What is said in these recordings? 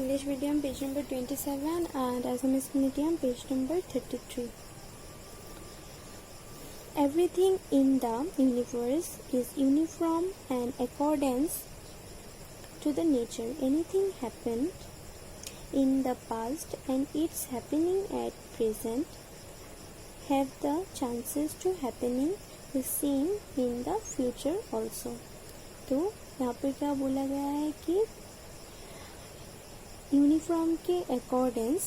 English medium page number 27 and Assamese medium page number 33. Everything in the universe is uniform and accordance to the nature. Anything happened in the past and it's happening at present have the chances to happening the same in the future also. तो यहाँ पर क्या बोला गया है कि uniform के accordance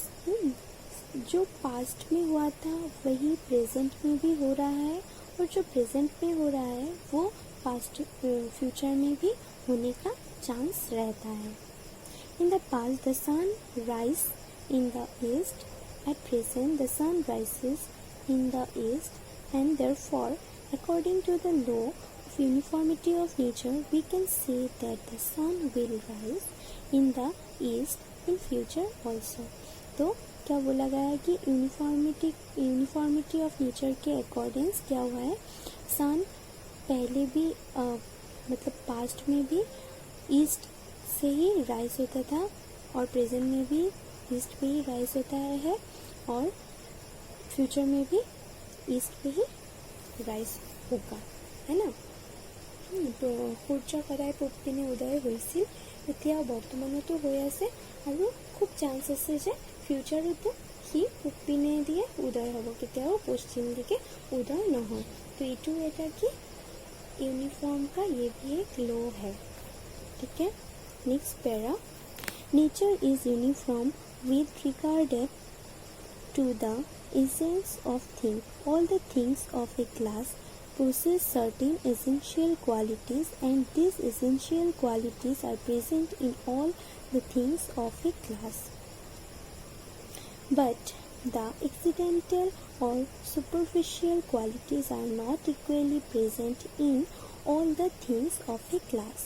जो पास्ट में हुआ था वही प्रेजेंट में भी हो रहा है और जो प्रेजेंट में हो रहा है वो पास्ट फ्यूचर में भी होने का चांस रहता है. In the past the sun rise in the east. At present the sun rises in the east and therefore according to the law of uniformity of nature we can say that the sun will rise in the east in future also. तो क्या बोला गया है कि uniformity of nature के according क्या हुआ है, सन पहले भी मतलब पास्ट में भी ईस्ट से ही राइज होता था और प्रेजेंट में भी ईस्ट पे ही राइज होता है और फ्यूचर में भी ईस्ट पे ही राइज होगा, है ना. তো সূৰ্য সদায় পূব পিনে উদয় হৈছিল, এতিয়া বৰ্তমানতো হৈ আছে আৰু খুব চান্স আছে যে ফিউচাৰতো সি পূব পিনে দিয়ে উদয় হ'ব, কেতিয়াও পশ্চিম দিকে উদয় নহয়. তো এইটো এটা কি यूनिफॉर्म का ये भी एक लॉ है. ठीक है. Next para. Nature is uniform with regarded to the essence of thing. All the things of a class possess certain essential qualities and these essential qualities are present in all the things of a class. But the accidental or superficial qualities are not equally present in all the things of a class.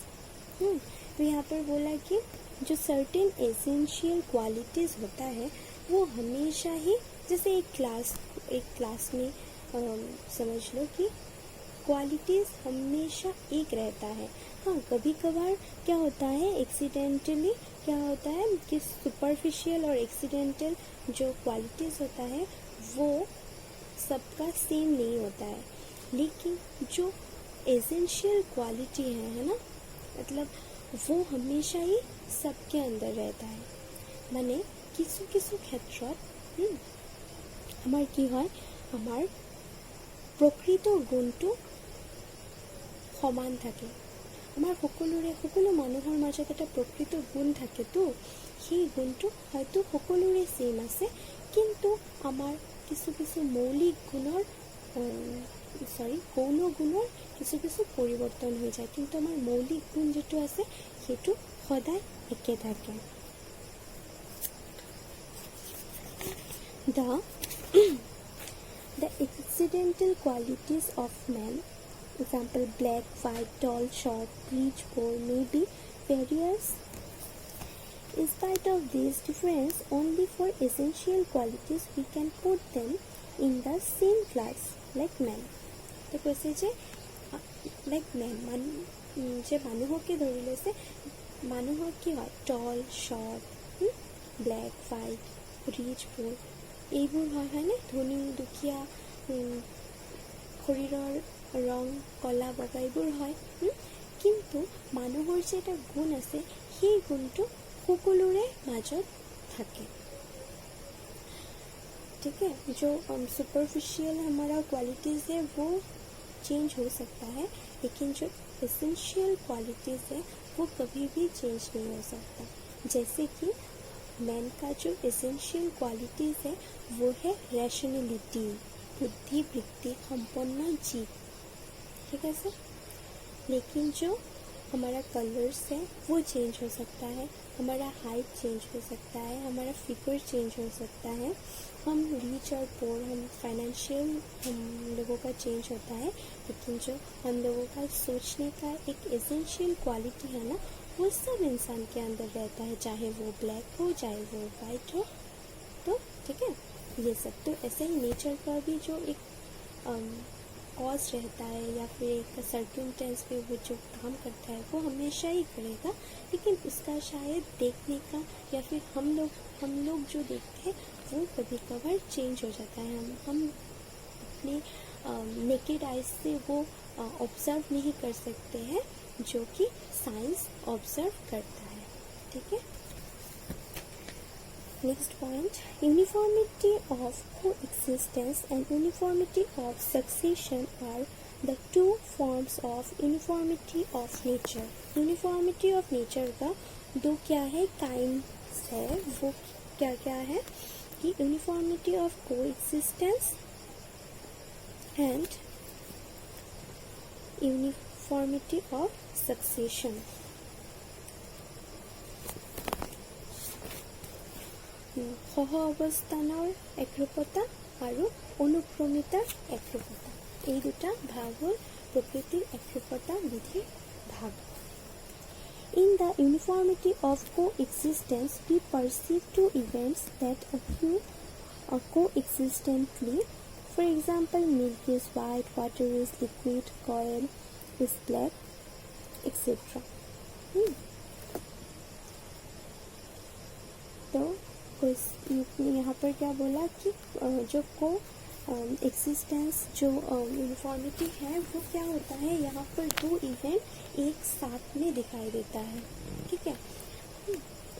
तो यहाँ पर बोला कि जो certain essential qualities होता है वो हमेशा ही जैसे एक क्लास में समझ लो कि क्वालिटीज़ हमेशा एक रहता है. हाँ, कभी कभार क्या होता है एक्सीडेंटली क्या होता है कि सुपरफिशियल और एक्सीडेंटल जो क्वालिटीज़ होता है वो सबका सेम नहीं होता है, लेकिन जो एसेंशियल क्वालिटी है ना, मतलब वो हमेशा ही सबके अंदर रहता है. माने কিছু কিছু ক্ষেত্ৰত আমাৰ কি হয়, আমাৰ প্ৰকৃত গুণটো সমান থাকে. আমাৰ সকলো মানুহৰ মাজত এটা প্ৰকৃত গুণ থাকেতো, সেই গুণটো হয়তো সকলোৰে সেম আছে, কিন্তু আমাৰ কিছু কিছু মৌলিক গুণৰ গৌণ গুণৰ কিছু পৰিৱৰ্তন হৈ যায়, কিন্তু আমাৰ মৌলিক গুণ যেটো আছে সেইটো সদায় একে থাকে. The accidental qualities of man, example black, white, tall, short, rich, poor, may be various. In spite of this difference, only for essential qualities we can put them in the same class like man. तो कैसे जे like man जे মানুহকে ধৰি লৈছে, মানুহৰ কি হয় tall, short, black, white, rich, poor এইবোৰ হয় হয়নে, ধনী দুখীয়া, শৰীৰৰ ৰং কলা বগা এইবোৰ হয়. কিন্তু মানুহৰ যে এটা গুণ আছে সেই গুণটো সকলোৰে মাজত থাকে. ठीक है. जो सुपरफिशियल हमारा क्वालिटीज़ है वो चेंज हो सकता है, लेकिन जो एसेंशियल क्वालिटीज़ है वो कभी भी चेंज नहीं हो सकता. जैसे कि मैन का जो एसेंशियल क्वालिटीज़ है वो है रैशनलिटी, बुद्धि वृत्ति संपन्न जीव. ठीक है सर. लेकिन जो हमारा कलर्स है वो चेंज हो सकता है, हमारा हाइट चेंज हो सकता है, हमारा फिगर चेंज हो सकता है, हम रिच और पोर, हम फाइनेंशियल हम लोगों का चेंज होता है, लेकिन जो हम लोगों का सोचने का एक एसेंशियल क्वालिटी है ना वो सब इंसान के अंदर रहता है, चाहे वो ब्लैक हो चाहे वो वाइट हो. तो ठीक है ये सब. तो ऐसे ही नेचर का भी जो एक कॉज रहता है या फिर एक सर्कमस्टेंस पे वो जो काम करता है वो हमेशा ही करेगा, लेकिन उसका शायद देखने का या फिर हम लोग जो देखते हैं वो कभी कभार चेंज हो जाता है। हम अपने नेकेड आइज से वो ऑब्जर्व नहीं कर सकते हैं जो कि साइंस ऑब्जर्व करता है। ठीक है, next point, uniformity of coexistence and uniformity of succession are the two forms of uniformity of nature. Uniformity of nature का दो क्या है काइंड्स है, वो क्या क्या है कि uniformity of coexistence and uniformity of succession। সহ অৱস্থানৰ একৰূপতা আৰু অনুক্ৰমিতাৰ একৰূপতা, এই দুটা ভাগ হ'ল প্ৰকৃতিৰ একৰূপতা বিধিৰ ভাগ। In the uniformity of coexistence, we perceive two events that occur coexistently. For example, milk is white, water is liquid, coil is black, etc. तो यहाँ पर क्या बोला कि जो को एक्सिस्टेंस जो यूनिफॉर्मिटी है वो क्या होता है, यहाँ पर दो इवेंट एक साथ में दिखाई देता है। ठीक है,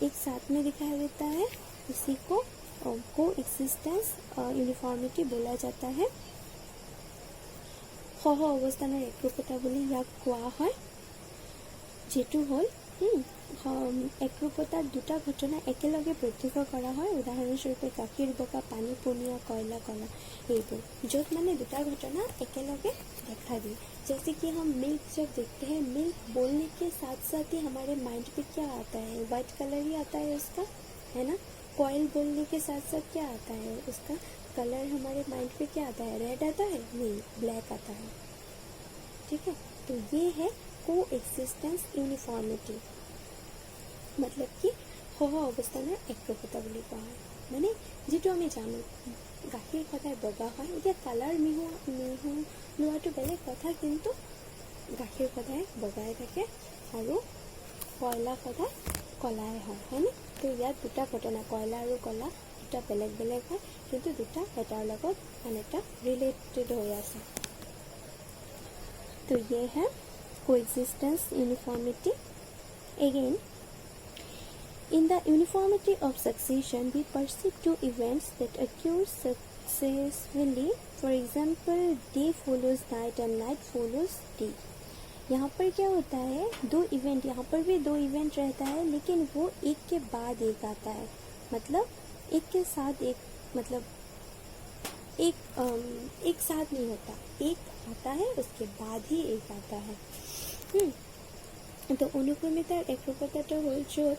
एक साथ में दिखाई देता है, उसी को कोएक्सिस्टेंस यूनिफॉर्मिटी बोला जाता है। সহ অৱস্থানৰ একৰূপতা বুলি ইয়াক কোৱা হয়, যেটো হ'ল একৰূপতাৰ দুটা ঘটনা একেলগে প্ৰত্যক্ষ কৰা হয়। উদাহৰণস্বৰূপে গাখীৰ বগা, পানী পনীয়া, কয়লা কলা, এইবোৰ য'ত মানে দুটা घटना एकेलगे देखा दी। जैसे कि हम मिल्क जब देखते हैं, मिल्क बोलने के साथ साथ ही हमारे माइंड पे क्या आता है, वाइट कलर ही आता है उसका, है ना। कॉयल बोलने के साथ साथ क्या आता है, उसका कलर हमारे माइंड पे क्या आता है, रेड आता है, नहीं ब्लैक आता है। ठीक है, तो ये है कोएक्सिस्टेंस यूनिफॉर्मिटी, मतलब कि সহ অৱস্থানৰ একৰূপতা বুলি কোৱা হয়। মানে যিটো আমি জানো গাখীৰ সদায় বগা হয়, এতিয়া কালাৰ লোৱাটো বেলেগ কথা, কিন্তু গাখীৰ সদায় বগাই থাকে আৰু কয়লা সদায় কলাই হয়, হয়নে। তো ইয়াত দুটা ঘটনা, কয়লা আৰু কলা দুটা বেলেগ বেলেগ হয়, কিন্তু দুটা এটাৰ লগত আন এটা ৰিলেটেড হৈ আছে। तो ये है coexistence uniformity. Again, in the uniformity of succession, we perceive two events that occur successively. For example, day follows night and night follows day. यहाँ पर क्या होता है, दो इवेंट, यहाँ पर भी दो इवेंट रहता है, लेकिन वो एक के बाद एक आता है, मतलब एक के साथ एक, मतलब एक साथ नहीं होता, एक आता है उसके बाद ही एक आता है। तो অনুক্ৰমিতাৰ একৰূপতাটো হ'ল য'ত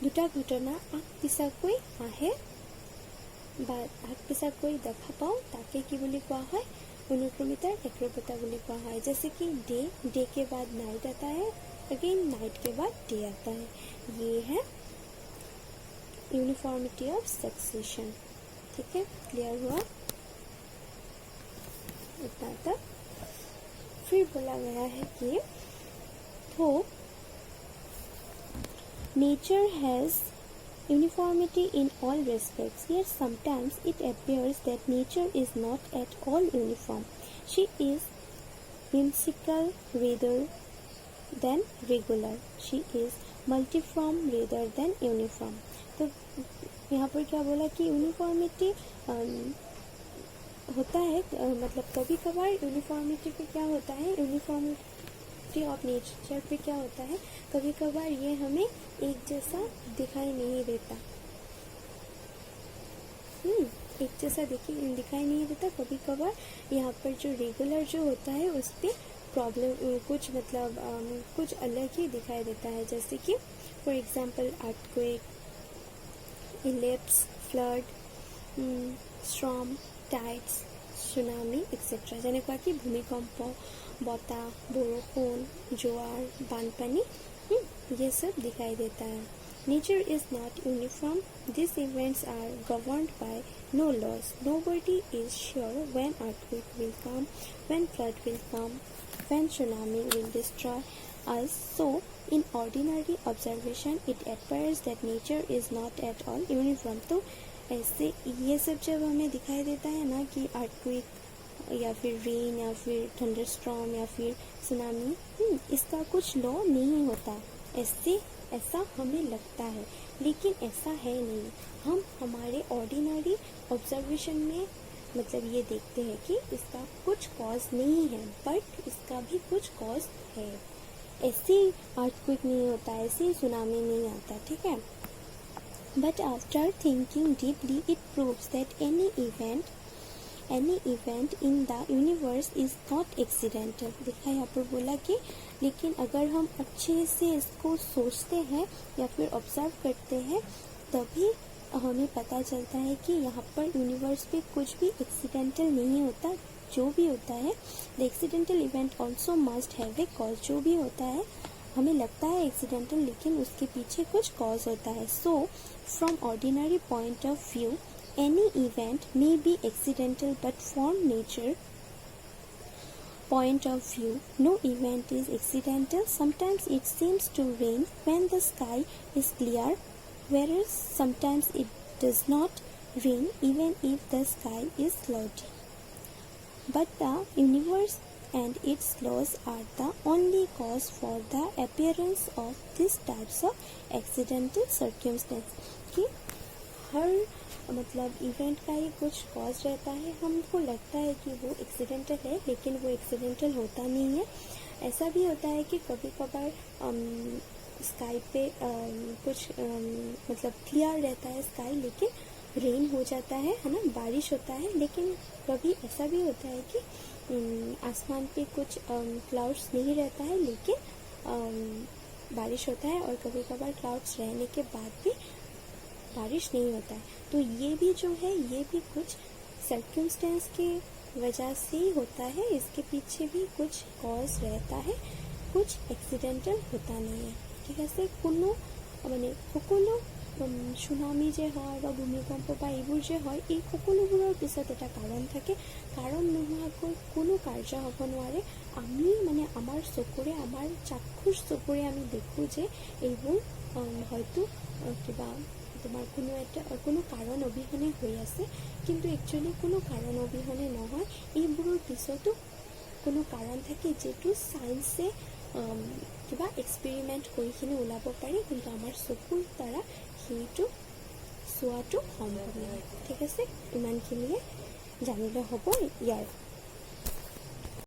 দুটা ঘটনা আগ পিছাকৈ আহে বা আগ পিছাকৈ দেখা পাওঁ, তাকে কি বুলি কোৱা হয়, অনুক্ৰমিতাৰ একৰূপতা বুলি কোৱা হয়। जैसे कि डे के बाद नाइट आता है, अगेन नाइट के बाद डे आता है, ये है यूनिफॉर्मिटी ऑफ सक्सेशन। ठीक है, क्लियर हुआ इतना तक। फिर बोला गया है कि तो nature has uniformity in all respects, yet sometimes it appears that nature is not at all uniform. She is whimsical rather than regular. She is multiform rather than uniform. तो यहाँ पर क्या बोला कि यूनिफॉर्मिटी होता है, मतलब कभी कभार यूनिफॉर्मिटी पे क्या होता है, यूनिफॉर्मिटी ऑफ नेचर पे क्या होता है, कभी कभार ये हमें एक जैसा दिखाई नहीं देता। एक जैसा दिखाई नहीं देता, कभी कभार यहाँ पर जो रेगुलर जो होता है उस पर प्रॉब्लम कुछ, मतलब कुछ अलग ही दिखाई देता है। जैसे कि for example earthquake, ellipse, flood, storm, tides, tsunami etcetera, যেনেকুৱা কি ভূমিকম্প, বতাহ, বৰষুণ, জোৱাৰ, बानपानी, ये सब दिखाई देता है। Nature is not uniform. These events are governed by no laws. Nobody is sure when earthquake will come, when flood will come, when tsunami will destroy us. So, in ordinary observation, it appears that nature is not at all uniform. तो ऐसे ये सब जब हमें दिखाई देता है ना कि earthquake या फिर रेन या फिर थंडरस्टॉर्म या फिर सुनामी, इसका कुछ लॉ नहीं होता, ऐसा हमें लगता है, लेकिन ऐसा है नहीं। हम हमारे ऑर्डिनरी ऑब्जर्वेशन में मतलब ये देखते हैं कि इसका कुछ कॉज नहीं है, बट इसका भी कुछ कॉज है। ऐसे अर्थक्वेक नहीं होता, ऐसे सुनामी नहीं आता, ठीक है। But after thinking deeply it proves that any event in the universe is not accidental। देखा यहाँ पर बोला कि लेकिन अगर हम अच्छे से इसको सोचते हैं या फिर ऑब्जर्व करते हैं तभी हमें पता चलता है कि यहाँ पर यूनिवर्स पे कुछ भी एक्सीडेंटल नहीं होता। जो भी होता है the accidental event also must have a cause. जो भी होता है हमें लगता है एक्सीडेंटल, लेकिन उसके पीछे कुछ कॉज होता है। So from ordinary point of view any event may be accidental, but from nature point of view no event is accidental. Sometimes it seems to rain when the sky is clear, whereas sometimes it does not rain even if the sky is cloudy. But the universe and its laws are the only cause for the appearance of these types of accidental circumstances। कि हर मतलब event का ही कुछ cause रहता है। हमको लगता है कि वो एक्सीडेंटल है, लेकिन वो एक्सीडेंटल होता नहीं है। ऐसा भी होता है कि कभी कभार स्काई पे कुछ मतलब क्लियर रहता है स्काई, लेकिन रेन हो जाता है ना, बारिश होता है। लेकिन कभी ऐसा भी होता है कि आसमान पे कुछ क्लाउड्स नहीं रहता है, लेकिन बारिश होता है, और कभी कभार क्लाउड्स रहने के बाद भी बारिश नहीं होता है। तो ये भी जो है ये भी कुछ सर्कमस्टेंस के वजह से ही होता है, इसके पीछे भी कुछ कॉज रहता है, कुछ एक्सीडेंटल होता नहीं है। ঠিক আছে, কোনো মানে সকলো সুনামি যে হয় বা ভূমিকম্প বা এইবোৰ যে হয়, এই সকলোবোৰৰ পিছত এটা কাৰণ থাকে। কাৰণ নোহোৱাকৈ কোনো কাৰ্য হ'ব নোৱাৰে। আমি মানে আমাৰ চকুৰে, আমাৰ চাক্ষুষ চকুৰে আমি দেখোঁ যে এইবোৰ হয়তো কিবা তোমাৰ কোনো কাৰণ অবিহনে হৈ আছে, কিন্তু একচুৱেলি কোনো কাৰণ অবিহনে নহয়। এইবোৰৰ পিছতো কোনো কাৰণ থাকে, যিটো চায়েন্সে কিবা এক্সপেৰিমেণ্ট কৰিখিনি ওলাব পাৰে, কিন্তু আমাৰ চকুৰ দ্বাৰা সেইটো চোৱাটো সম্ভৱ নহয়। ঠিক আছে, ইমানখিনিয়ে জানিলে হ'ব ইয়াৰ